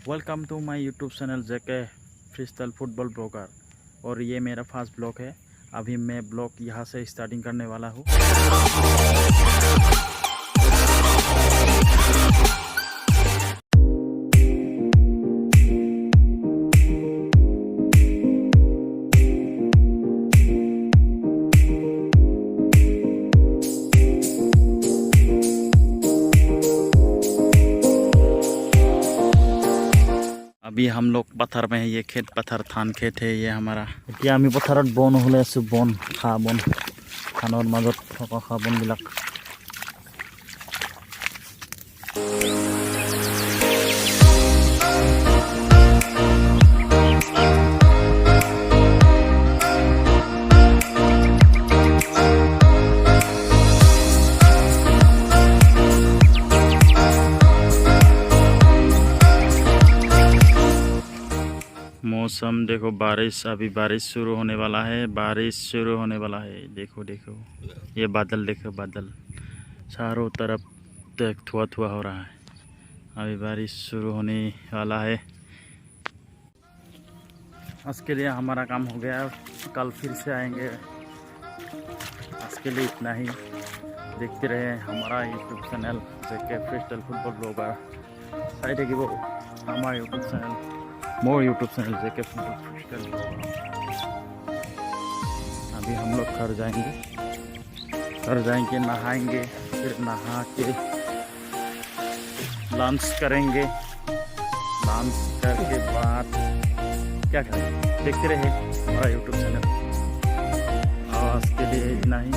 Welcome to my YouTube channel JK freestyle football blogger. और ये मेरा फर्स्ट ब्लॉग है। अभी मैं ब्लॉग यहाँ से स्टार्टिंग करने वाला हूँ। अभी हम लोग पत्थर में है। ये खेत पत्थर थान खेत है ये हमारा। এতিয়া আমি পথাৰত বন হলে আছো। বন খা বন ধানৰ মাজত থকা খা বনবিলাক। मौसम देखो, बारिश अभी बारिश शुरू होने वाला है। बारिश शुरू होने वाला है। देखो देखो ये बादल, देखो बादल चारों तरफ तक थुआ थुआ हो रहा है। अभी बारिश शुरू होने वाला है। आज के लिए हमारा काम हो गया। कल फिर से आएंगे। आज के लिए इतना ही। देखते रहे हमारा YouTube channel JK freestyle football blogger. चाই থাকিব हमारा यूट्यूब चैनल, मोर यूट्यूब चैनल जेके फुटबॉल फ्रीस्टाइल ब्लॉगर। अभी हम लोग घर जाएंगे, नहाएंगे, फिर नहा के लंच करेंगे। लंच करके बाद क्या करेंगे देखते रहे हमारा यूट्यूब चैनल। आज के लिए इतना ही।